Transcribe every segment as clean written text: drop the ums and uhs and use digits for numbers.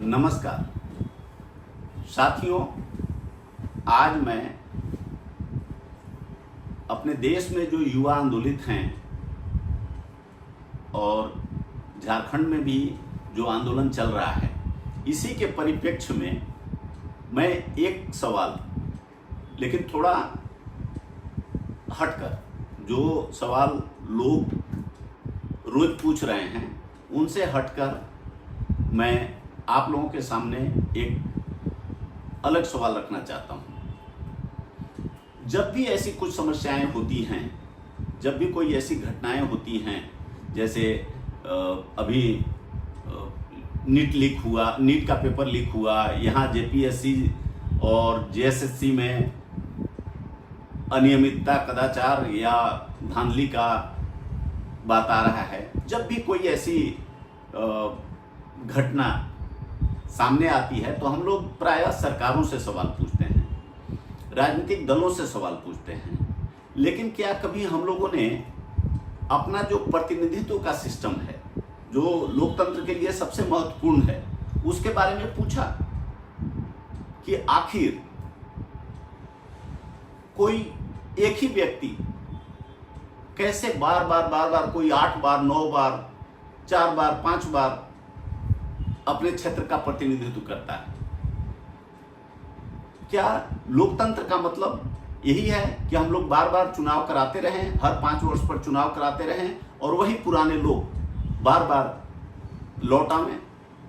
नमस्कार साथियों, आज मैं अपने देश में जो युवा आंदोलित हैं और झारखंड में भी जो आंदोलन चल रहा है, इसी के परिप्रेक्ष्य में मैं एक सवाल, लेकिन थोड़ा हटकर, जो सवाल लोग रोज पूछ रहे हैं उनसे हटकर मैं आप लोगों के सामने एक अलग सवाल रखना चाहता हूं। जब भी ऐसी कुछ समस्याएं होती हैं, जब भी कोई ऐसी घटनाएं होती हैं, जैसे अभी नीट लीक हुआ, नीट का पेपर लीक हुआ, यहाँ जेपीएससी और जेएसएससी में अनियमितता, कदाचार या धांधली का बात आ रहा है। जब भी कोई ऐसी घटना सामने आती है तो हम लोग प्रायः सरकारों से सवाल पूछते हैं, राजनीतिक दलों से सवाल पूछते हैं, लेकिन क्या कभी हम लोगों ने अपना जो प्रतिनिधित्व का सिस्टम है, जो लोकतंत्र के लिए सबसे महत्वपूर्ण है, उसके बारे में पूछा कि आखिर कोई एक ही व्यक्ति कैसे बार बार कोई 8 बार, 9 बार, 4 बार, 5 बार अपने क्षेत्र का प्रतिनिधित्व करता है। क्या लोकतंत्र का मतलब यही है कि हम लोग बार बार चुनाव कराते रहें, हर 5 वर्ष पर चुनाव कराते रहें और वही पुराने लोग बार बार लौट आवें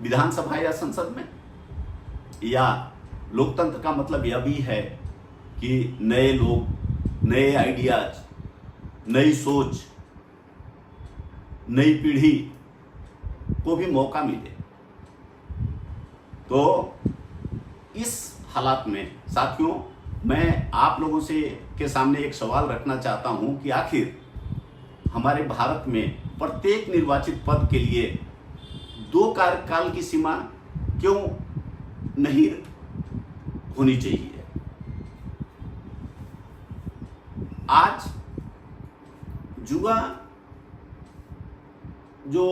विधानसभा या संसद में? या लोकतंत्र का मतलब यह भी है कि नए लोग, नए आइडियाज, नई सोच, नई पीढ़ी को भी मौका मिले? तो इस हालात में साथियों, मैं आप लोगों से के सामने एक सवाल रखना चाहता हूं कि आखिर हमारे भारत में प्रत्येक निर्वाचित पद के लिए 2 कार्यकाल की सीमा क्यों नहीं होनी चाहिए? आज युवा जो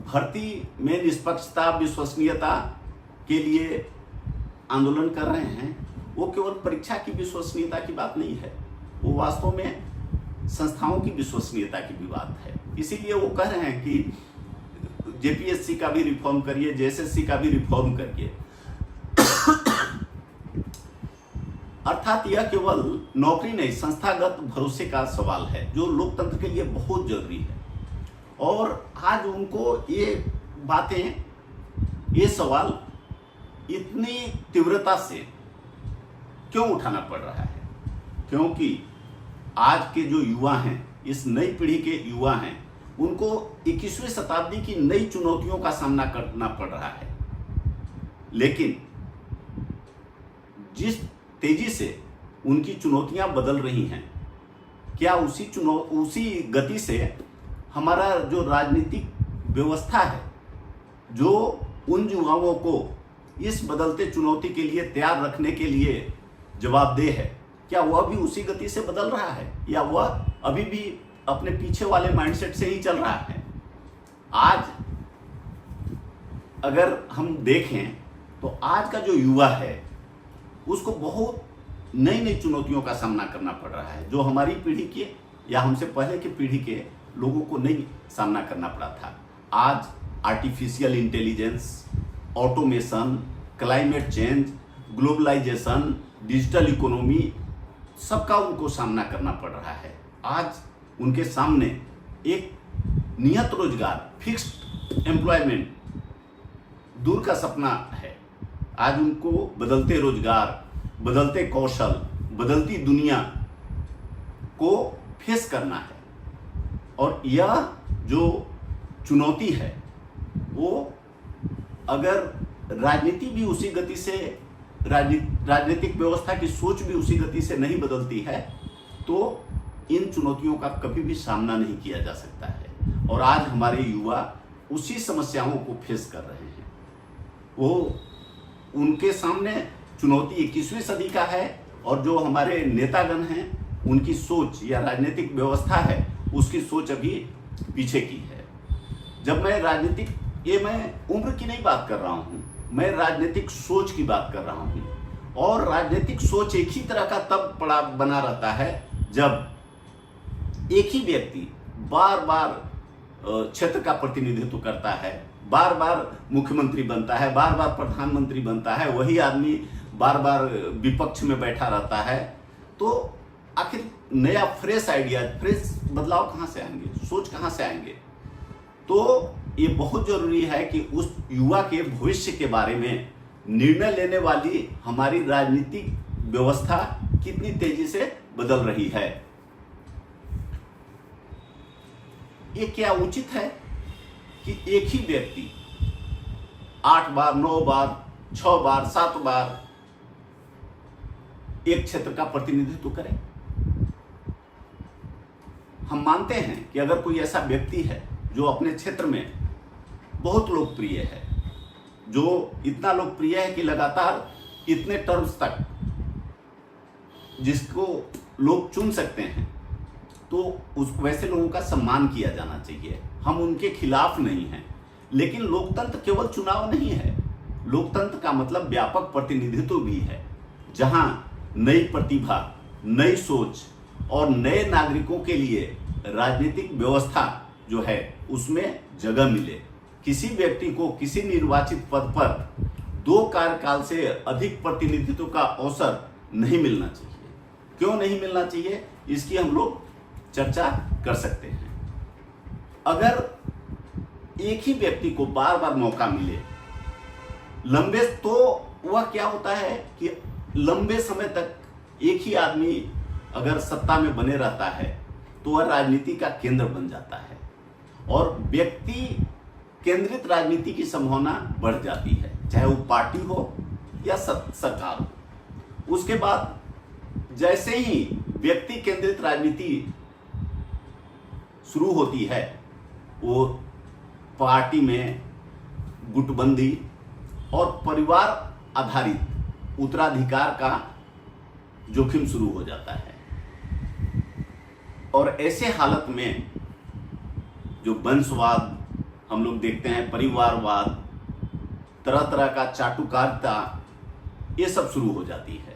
भर्ती में निष्पक्षता, विश्वसनीयता के लिए आंदोलन कर रहे हैं, वो केवल परीक्षा की विश्वसनीयता की बात नहीं है, वो वास्तव में संस्थाओं की विश्वसनीयता की भी बात है। इसीलिए वो कह रहे हैं कि जेपीएससी का भी रिफॉर्म करिए, जेएसएससी का भी रिफॉर्म करिए। अर्थात यह केवल नौकरी नहीं, संस्थागत भरोसे का सवाल है, जो लोकतंत्र के लिए बहुत जरूरी है। और आज उनको ये बातें, ये सवाल इतनी तीव्रता से क्यों उठाना पड़ रहा है? क्योंकि आज के जो युवा हैं, इस नई पीढ़ी के युवा हैं, उनको 21वीं शताब्दी की नई चुनौतियों का सामना करना पड़ रहा है। लेकिन जिस तेजी से उनकी चुनौतियां बदल रही हैं, क्या उसी गति से हमारा जो राजनीतिक व्यवस्था है, जो उन युवाओं को इस बदलते चुनौती के लिए तैयार रखने के लिए जवाबदेह है, क्या वह भी उसी गति से बदल रहा है, या वह अभी भी अपने पीछे वाले माइंडसेट से ही चल रहा है? आज अगर हम देखें तो आज का जो युवा है, उसको बहुत नई नई चुनौतियों का सामना करना पड़ रहा है, जो हमारी पीढ़ी के या हमसे पहले की पीढ़ी के लोगों को नहीं सामना करना पड़ा था। आज artificial intelligence, automation, climate change, globalization, digital economy, सबका उनको सामना करना पड़ रहा है। आज उनके सामने एक नियत रोजगार, फिक्स्ड एम्प्लॉयमेंट दूर का सपना है। आज उनको बदलते रोजगार, बदलते कौशल, बदलती दुनिया को फेस करना है। और यह जो चुनौती है, वो अगर राजनीति भी उसी गति से, राजनीतिक व्यवस्था की सोच भी उसी गति से नहीं बदलती है, तो इन चुनौतियों का कभी भी सामना नहीं किया जा सकता है। और आज हमारे युवा उसी समस्याओं को फेस कर रहे हैं। वो उनके सामने चुनौती 21वीं सदी का है, और जो हमारे नेतागण हैं, उनकी सोच या राजनीतिक व्यवस्था है, उसकी सोच अभी पीछे की है। जब मैं राजनीतिक, ये मैं उम्र की नहीं बात कर रहा हूँ, मैं राजनीतिक सोच की बात कर रहा हूं। और राजनीतिक सोच एक ही तरह का तब बना रहता है जब एक ही व्यक्ति बार बार क्षेत्र का प्रतिनिधित्व करता है, बार बार मुख्यमंत्री बनता है, बार बार प्रधानमंत्री बनता है, वही आदमी बार बार विपक्ष में बैठा रहता है। तो आखिर नया फ्रेश आइडिया, फ्रेश बदलाव कहाँ से आएंगे, सोच कहाँ से आएंगे? तो ये बहुत जरूरी है कि उस युवा के भविष्य के बारे में निर्णय लेने वाली हमारी राजनीतिक व्यवस्था कितनी तेजी से बदल रही है। ये क्या उचित है कि एक ही व्यक्ति 8 बार, 9 बार, 6 बार, 7 बार एक क्षेत्र का प्रतिनिधित्व करे? हम मानते हैं कि अगर कोई ऐसा व्यक्ति है जो अपने क्षेत्र में बहुत लोकप्रिय है, जो इतना लोकप्रिय है कि लगातार इतने टर्म्स तक जिसको लोग चुन सकते हैं, तो उस वैसे लोगों का सम्मान किया जाना चाहिए। हम उनके खिलाफ नहीं हैं, लेकिन लोकतंत्र केवल चुनाव नहीं है। लोकतंत्र का मतलब व्यापक प्रतिनिधित्व भी है, जहां नई प्रतिभा, नई सोच और नए नागरिकों के लिए राजनीतिक व्यवस्था जो है उसमें जगह मिले। किसी व्यक्ति को किसी निर्वाचित पद पर 2 कार्यकाल से अधिक प्रतिनिधित्व का अवसर नहीं मिलना चाहिए। क्यों नहीं मिलना चाहिए, इसकी हम लोग चर्चा कर सकते हैं। अगर एक ही व्यक्ति को बार बार मौका मिले लंबे, तो वह क्या होता है कि लंबे समय तक एक ही आदमी अगर सत्ता में बने रहता है तो वह राजनीति का केंद्र बन जाता है और व्यक्ति केंद्रित राजनीति की संभावना बढ़ जाती है, चाहे वो पार्टी हो या सरकार हो। उसके बाद जैसे ही व्यक्ति केंद्रित राजनीति शुरू होती है, वो पार्टी में गुटबंदी और परिवार आधारित उत्तराधिकार का जोखिम शुरू हो जाता है। और ऐसे हालत में जो वंशवाद हम लोग देखते हैं, परिवारवाद, तरह तरह का चाटुकारिता, ये सब शुरू हो जाती है।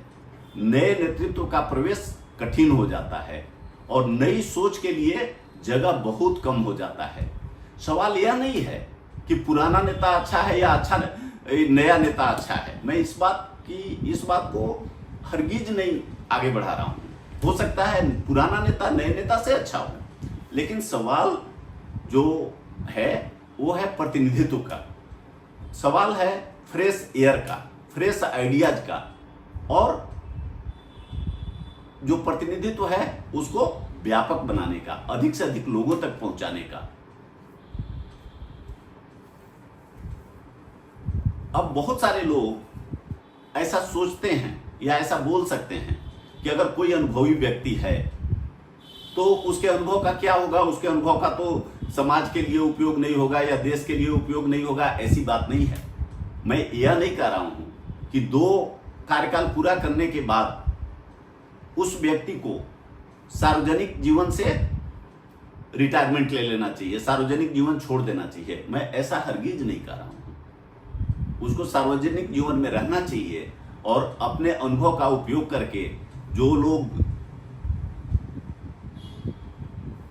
नए नेतृत्व का प्रवेश कठिन हो जाता है और नई सोच के लिए जगह बहुत कम हो जाता है। सवाल यह नहीं है कि पुराना नेता अच्छा है या नया नेता अच्छा है। मैं इस बात को हरगिज नहीं आगे बढ़ा रहा हूं। हो सकता है पुराना नेता नए नेता से अच्छा हो, लेकिन सवाल जो है वो है प्रतिनिधित्व का, सवाल है फ्रेश एयर का, फ्रेश आइडियाज का, और जो प्रतिनिधित्व है उसको व्यापक बनाने का, अधिक से अधिक लोगों तक पहुंचाने का। अब बहुत सारे लोग ऐसा सोचते हैं या ऐसा बोल सकते हैं कि अगर कोई अनुभवी व्यक्ति है तो उसके अनुभव का क्या होगा, उसके अनुभव का तो समाज के लिए उपयोग नहीं होगा या देश के लिए उपयोग नहीं होगा। ऐसी बात नहीं है। मैं यह नहीं कह रहा हूं कि 2 कार्यकाल पूरा करने के बाद उस व्यक्ति को सार्वजनिक जीवन से रिटायरमेंट ले लेना चाहिए, सार्वजनिक जीवन छोड़ देना चाहिए। मैं ऐसा हरगिज नहीं कह रहा हूं। उसको सार्वजनिक जीवन में रहना चाहिए और अपने अनुभव का उपयोग करके जो लोग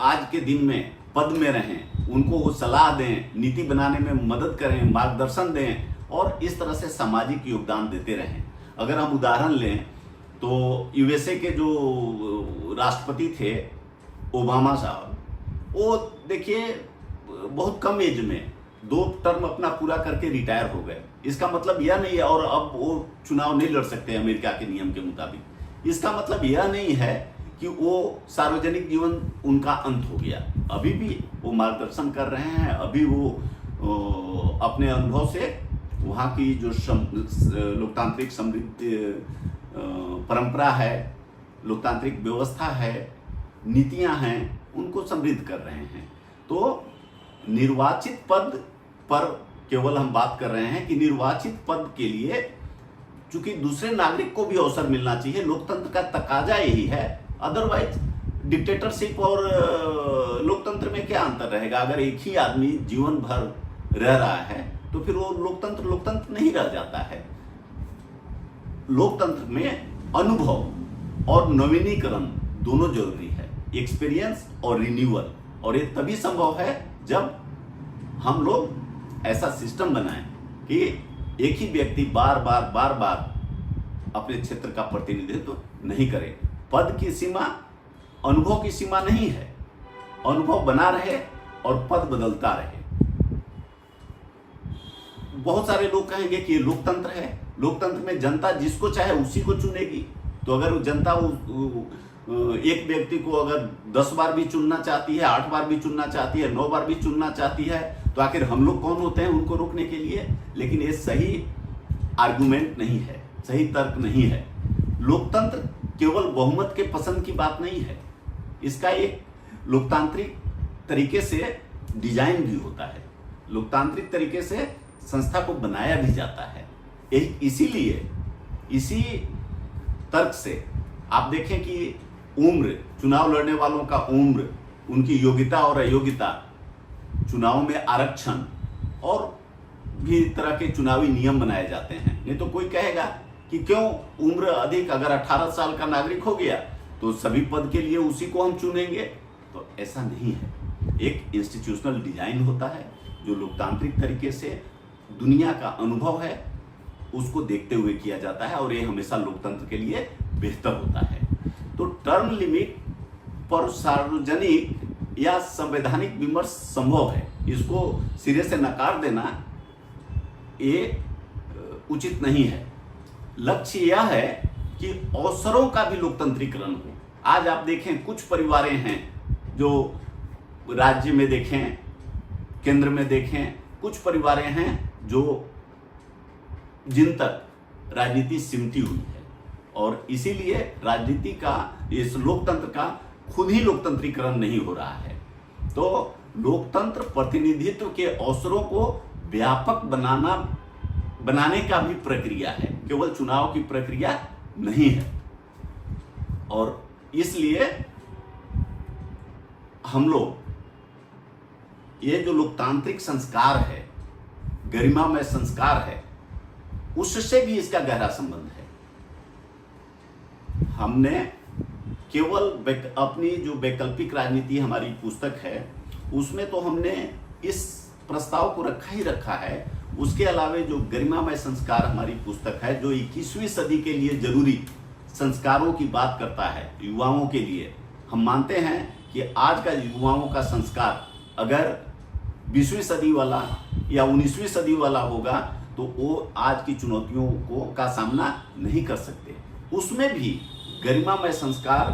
आज के दिन में पद में रहें उनको वो सलाह दें, नीति बनाने में मदद करें, मार्गदर्शन दें और इस तरह से सामाजिक योगदान देते रहें। अगर हम उदाहरण लें तो यूएसए के जो राष्ट्रपति थे ओबामा साहब, वो देखिए बहुत कम एज में 2 टर्म अपना पूरा करके रिटायर हो गए। इसका मतलब यह नहीं है, और अब वो चुनाव नहीं लड़ सकते अमेरिका के नियम के मुताबिक। इसका मतलब यह नहीं है कि वो सार्वजनिक जीवन उनका अंत हो गया। अभी भी वो मार्गदर्शन कर रहे हैं, अभी वो अपने अनुभव से वहाँ की जो लोकतांत्रिक समृद्ध परंपरा है, लोकतांत्रिक व्यवस्था है, नीतियां हैं, उनको समृद्ध कर रहे हैं। तो निर्वाचित पद पर केवल हम बात कर रहे हैं कि निर्वाचित पद के लिए चूंकि दूसरे नागरिक को भी अवसर मिलना चाहिए। लोकतंत्र का तकाजा यही है। अदरवाइज डिक्टेटरशिप और लोकतंत्र में क्या अंतर रहेगा? अगर एक ही आदमी जीवन भर रह रहा है तो फिर वो लोकतंत्र लोकतंत्र नहीं रह जाता है। लोकतंत्र में अनुभव और नवीनीकरण दोनों जरूरी है, एक्सपीरियंस और रिन्यूअल, और ये तभी संभव है जब हम लोग ऐसा सिस्टम बनाएं कि एक ही व्यक्ति बार बार अपने क्षेत्र का प्रतिनिधित्व नहीं करे। पद की सीमा अनुभव की सीमा नहीं है, अनुभव बना रहे और पद बदलता रहे। बहुत सारे लोग कहेंगे कि ये लोकतंत्र है, लोकतंत्र में जनता जिसको चाहे उसी को चुनेगी। तो अगर जनता एक व्यक्ति को अगर 10 बार भी चुनना चाहती है, 8 बार भी चुनना चाहती है, 9 बार भी चुनना चाहती है, तो आखिर हम लोग कौन होते हैं उनको रोकने के लिए? लेकिन ये सही आर्गुमेंट नहीं है, सही तर्क नहीं है। लोकतंत्र केवल बहुमत के पसंद की बात नहीं है, इसका एक लोकतांत्रिक तरीके से डिजाइन भी होता है, लोकतांत्रिक तरीके से संस्था को बनाया भी जाता है। इसीलिए इसी तर्क से आप देखें कि उम्र, चुनाव लड़ने वालों का उम्र, उनकी योग्यता और अयोग्यता, चुनाव में आरक्षण और भी तरह के चुनावी नियम बनाए जाते हैं। नहीं तो कोई कहेगा कि क्यों उम्र अधिक, अगर 18 साल का नागरिक हो गया तो सभी पद के लिए उसी को हम चुनेंगे, तो ऐसा नहीं है। एक इंस्टीट्यूशनल डिजाइन होता है जो लोकतांत्रिक तरीके से दुनिया का अनुभव है उसको देखते हुए किया जाता है, और ये हमेशा लोकतंत्र के लिए बेहतर होता है। तो टर्म लिमिट पर सार्वजनिक या संवैधानिक विमर्श संभव है, इसको सिरे से नकार देना ये उचित नहीं है। लक्ष्य यह है कि अवसरों का भी लोकतंत्रीकरण हो। आज आप देखें कुछ परिवारें हैं जो राज्य में देखें, केंद्र में देखें, कुछ परिवारें हैं जो जिन तक राजनीति सिमटी हुई है, और इसीलिए राजनीति का, इस लोकतंत्र का खुद ही लोकतंत्रीकरण नहीं हो रहा है। तो लोकतंत्र प्रतिनिधित्व के अवसरों को व्यापक बनाने का भी प्रक्रिया है, केवल चुनाव की प्रक्रिया नहीं है। और इसलिए हम लोग ये जो लोकतांत्रिक संस्कार है, गरिमामय संस्कार है, उससे भी इसका गहरा संबंध है। हमने केवल अपनी जो वैकल्पिक राजनीति हमारी पुस्तक है उसमें तो हमने इस प्रस्ताव को रखा ही रखा है, उसके अलावे जो गरिमामय संस्कार हमारी पुस्तक है जो 21वीं सदी के लिए जरूरी संस्कारों की बात करता है युवाओं के लिए। हम मानते हैं कि आज का युवाओं का संस्कार अगर 20वीं सदी वाला या 19वीं सदी वाला होगा तो वो आज की चुनौतियों का सामना नहीं कर सकते। उसमें भी गरिमामय संस्कार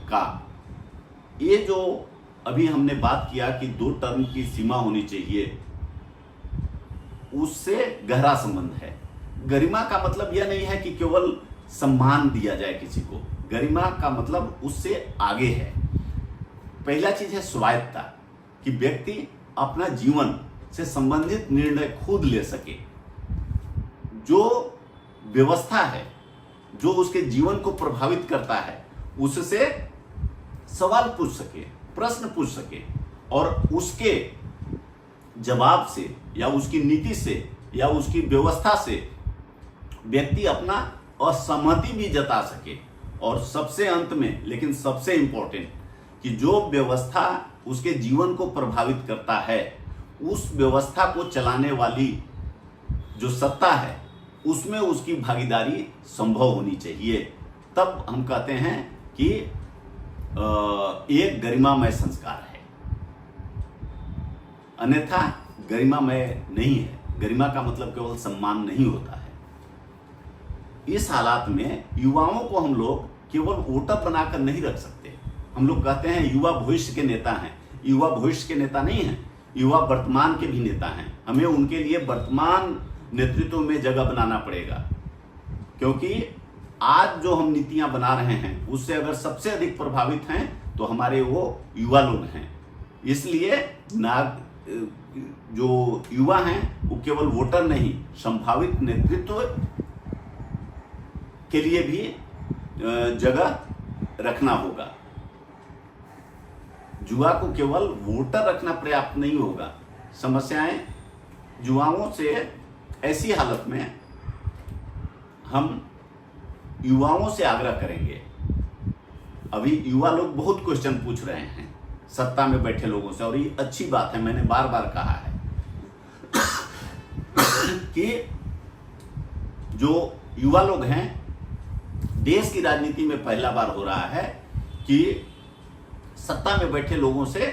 का ये जो अभी हमने बात किया कि 2 टर्म की सीमा होनी चाहिए, उससे गहरा संबंध है। गरिमा का मतलब यह नहीं है कि केवल सम्मान दिया जाए किसी को, गरिमा का मतलब उससे आगे है। पहला चीज है स्वायत्तता, कि व्यक्ति अपना जीवन से संबंधित निर्णय खुद ले सके, जो व्यवस्था है जो उसके जीवन को प्रभावित करता है उससे सवाल पूछ सके, प्रश्न पूछ सके, और उसके जवाब से या उसकी नीति से या उसकी व्यवस्था से व्यक्ति अपना असहमति भी जता सके। और सबसे अंत में, लेकिन सबसे इंपॉर्टेंट, कि जो व्यवस्था उसके जीवन को प्रभावित करता है उस व्यवस्था को चलाने वाली जो सत्ता है उसमें उसकी भागीदारी संभव होनी चाहिए। तब हम कहते हैं कि एक गरिमामय संस्कार है, अन्यथा गरिमामय नहीं है। गरिमा का मतलब केवल सम्मान नहीं होता है। इस हालात में युवाओं को हम लोग केवल वोटर बनाकर नहीं रख सकते। हम लोग कहते हैं युवा भविष्य के नेता हैं। युवा भविष्य के नेता नहीं हैं, युवा वर्तमान के भी नेता हैं। हमें उनके लिए वर्तमान नेतृत्व में जगह बनाना पड़ेगा, क्योंकि आज जो हम नीतियां बना रहे हैं उससे अगर सबसे अधिक प्रभावित हैं तो हमारे वो युवा लोग हैं। इसलिए जो युवा हैं वो केवल वोटर नहीं, संभावित नेतृत्व के लिए भी जगह रखना होगा। युवा को केवल वोटर रखना पर्याप्त नहीं होगा। समस्याएं युवाओं से ऐसी हालत में हम युवाओं से आग्रह करेंगे। अभी युवा लोग बहुत क्वेश्चन पूछ रहे हैं सत्ता में बैठे लोगों से, और ये अच्छी बात है। मैंने बार बार कहा है कि जो युवा लोग हैं, देश की राजनीति में पहला बार हो रहा है कि सत्ता में बैठे लोगों से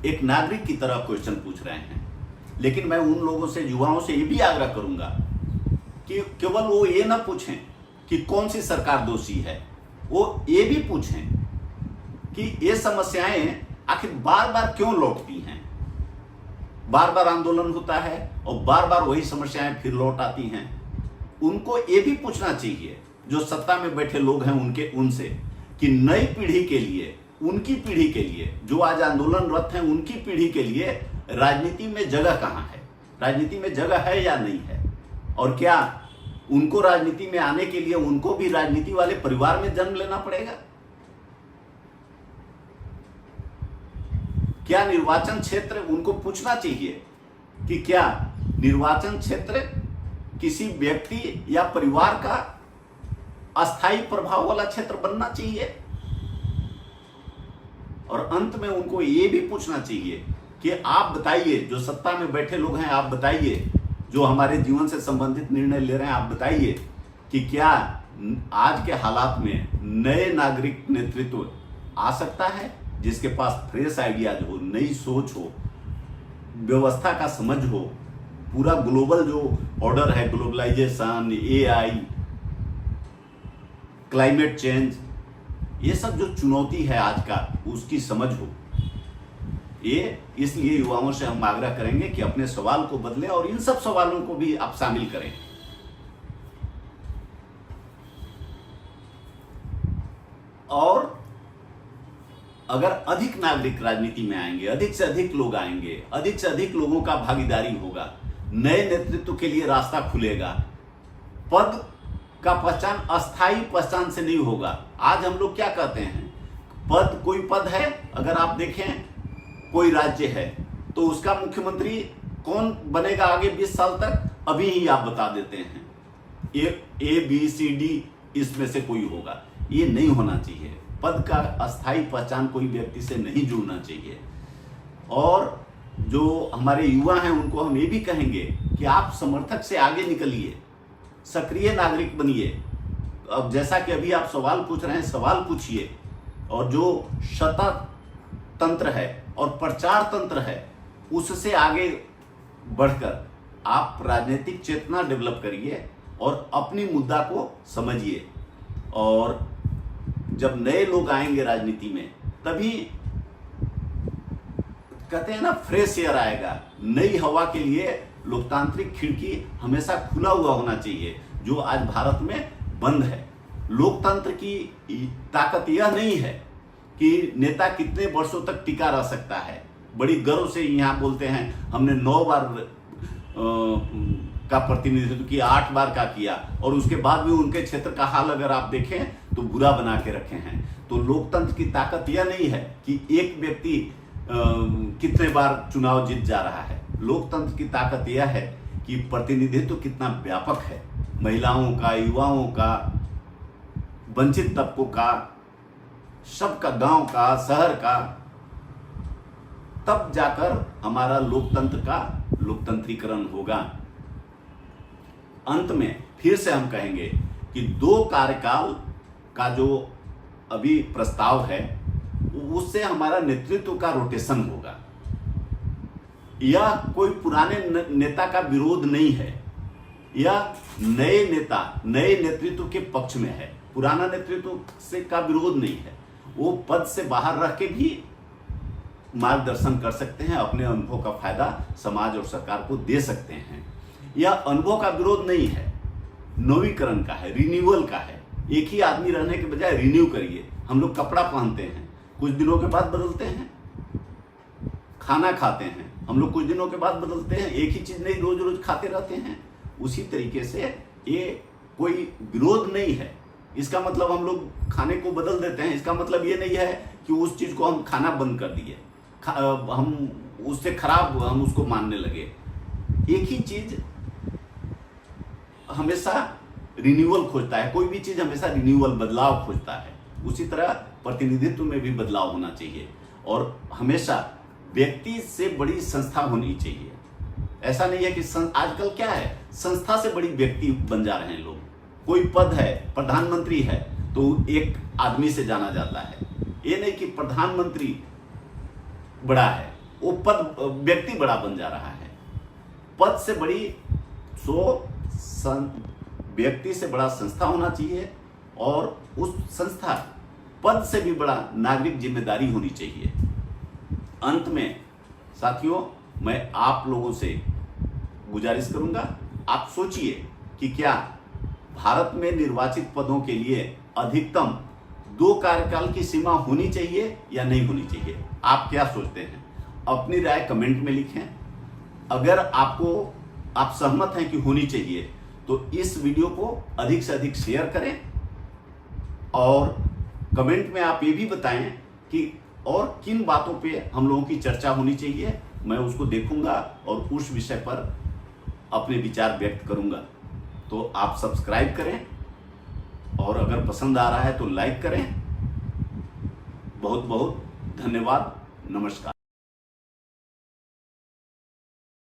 एक नागरिक की तरह क्वेश्चन पूछ रहे हैं। लेकिन मैं उन लोगों से, युवाओं से ये भी आग्रह करूंगा कि केवल वो ये ना पूछें कि कौन सी सरकार दोषी है, वो ये भी पूछें कि ये समस्याएं आखिर बार बार क्यों लौटती हैं। बार बार आंदोलन होता है और बार बार वही समस्याएं फिर लौट आती हैं। उनको ये भी पूछना चाहिए जो सत्ता में बैठे लोग हैं उनसे कि नई पीढ़ी के लिए, उनकी पीढ़ी के लिए, जो आज आंदोलनरत हैं उनकी पीढ़ी के लिए राजनीति में जगह कहाँ है, राजनीति में जगह है या नहीं है, और क्या उनको राजनीति में आने के लिए उनको भी राजनीति वाले परिवार में जन्म लेना पड़ेगा। क्या निर्वाचन क्षेत्र, उनको पूछना चाहिए कि क्या निर्वाचन क्षेत्र किसी व्यक्ति या परिवार का अस्थायी प्रभाव वाला क्षेत्र बनना चाहिए। और अंत में उनको ये भी पूछना चाहिए कि आप बताइए, जो सत्ता में बैठे लोग हैं, आप बताइए, जो हमारे जीवन से संबंधित निर्णय ले रहे हैं, आप बताइए कि क्या आज के हालात में नए नागरिक नेतृत्व आ सकता है जिसके पास फ्रेश आइडियाज हो, नई सोच हो, व्यवस्था का समझ हो, पूरा ग्लोबल जो ऑर्डर है, ग्लोबलाइजेशन, एआई, क्लाइमेट चेंज, ये सब जो चुनौती है आज का, उसकी समझ हो। ये इसलिए युवाओं से हम आग्रह करेंगे कि अपने सवाल को बदलें और इन सब सवालों को भी आप शामिल करें। और अगर अधिक नागरिक राजनीति में आएंगे, अधिक से अधिक लोग आएंगे, अधिक से अधिक लोगों का भागीदारी होगा, नए नेतृत्व के लिए रास्ता खुलेगा। पद का पहचान अस्थाई पहचान से नहीं होगा। आज हम लोग क्या कहते हैं, पद, कोई पद है, अगर आप देखें कोई राज्य है तो उसका मुख्यमंत्री कौन बनेगा आगे 20 साल तक, अभी ही आप बता देते हैं, ए बी सी डी इसमें से कोई होगा। ये नहीं होना चाहिए। पद का अस्थाई पहचान कोई व्यक्ति से नहीं जुड़ना चाहिए। और जो हमारे युवा हैं उनको हम ये भी कहेंगे कि आप समर्थक से आगे निकलिए, सक्रिय नागरिक बनिए। अब जैसा कि अभी आप सवाल पूछ रहे हैं, सवाल पूछिए, और जो शता तंत्र है और प्रचार तंत्र है उससे आगे बढ़कर आप राजनीतिक चेतना डेवलप करिए और अपनी मुद्दा को समझिए। और जब नए लोग आएंगे राजनीति में, तभी कहते हैं ना, फ्रेश एयर आएगा। नई हवा के लिए लोकतांत्रिक खिड़की हमेशा खुला हुआ होना चाहिए, जो आज भारत में बंद है। लोकतंत्र की ताकत यह नहीं है कि नेता कितने वर्षों तक टिका रह सकता है। बड़ी गर्व से यहाँ बोलते हैं हमने 9 बार का प्रतिनिधित्व किया, 8 बार का किया, और उसके बाद भी उनके क्षेत्र का हाल अगर आप देखें तो बुरा बना के रखे हैं। तो लोकतंत्र की ताकत यह नहीं है कि एक व्यक्ति कितने बार चुनाव जीत जा रहा है। लोकतंत्र की ताकत यह है कि प्रतिनिधित्व कितना व्यापक है, महिलाओं का, युवाओं का, वंचित तबकों का, सबका, गांव का, शहर का। तब जाकर हमारा लोकतंत्र का लोकतंत्रीकरण होगा। अंत में फिर से हम कहेंगे कि 2 कार्यकाल का जो अभी प्रस्ताव है उससे हमारा नेतृत्व का रोटेशन होगा। यह कोई पुराने नेता का विरोध नहीं है, यह नए नेता, नए नेतृत्व के पक्ष में है। पुराना नेतृत्व से का विरोध नहीं है। वो पद से बाहर रह के भी मार्गदर्शन कर सकते हैं, अपने अनुभव का फायदा समाज और सरकार को दे सकते हैं। यह अनुभव का विरोध नहीं है, नवीकरण का है, रिन्यूअल का है। एक ही आदमी रहने के बजाय रिन्यू करिए। हम लोग कपड़ा पहनते हैं, कुछ दिनों के बाद बदलते हैं। खाना खाते हैं, हम लोग कुछ दिनों के बाद बदलते हैं। एक ही चीज नहीं रोज रोज खाते रहते हैं। उसी तरीके से ये कोई विरोध नहीं है। इसका मतलब हम लोग खाने को बदल देते हैं, इसका मतलब ये नहीं है कि उस चीज को हम खाना बंद कर दिए, हम उससे खराब हम उसको मानने लगे। एक ही चीज हमेशा रिन्यूअल खोजता है, कोई भी चीज हमेशा रिन्यूअल, बदलाव खोजता है। उसी तरह प्रतिनिधित्व में भी बदलाव होना चाहिए और हमेशा व्यक्ति से बड़ी संस्था होनी चाहिए। ऐसा नहीं है कि आजकल क्या है, संस्था से बड़ी व्यक्ति बन जा रहे हैं लोग। कोई पद है, प्रधानमंत्री है तो एक आदमी से जाना जाता है। ये नहीं कि प्रधानमंत्री बड़ा है, वो पद व्यक्ति बड़ा बन जा रहा है। पद से बड़ी व्यक्ति से बड़ा संस्था होना चाहिए और उस संस्था पद से भी बड़ा नागरिक जिम्मेदारी होनी चाहिए। अंत में साथियों, मैं आप लोगों से गुजारिश करूंगा, आप सोचिए कि क्या भारत में निर्वाचित पदों के लिए अधिकतम 2 कार्यकाल की सीमा होनी चाहिए या नहीं होनी चाहिए? आप क्या सोचते हैं? अपनी राय कमेंट में लिखें। अगर आप सहमत हैं कि होनी चाहिए तो इस वीडियो को अधिक से अधिक शेयर करें और कमेंट में आप ये भी बताएं कि और किन बातों पे हम लोगों की चर्चा होनी चाहिए। मैं उसको देखूंगा और उस विषय पर अपने विचार व्यक्त करूंगा। तो आप सब्सक्राइब करें और अगर पसंद आ रहा है तो लाइक करें। बहुत बहुत धन्यवाद। नमस्कार।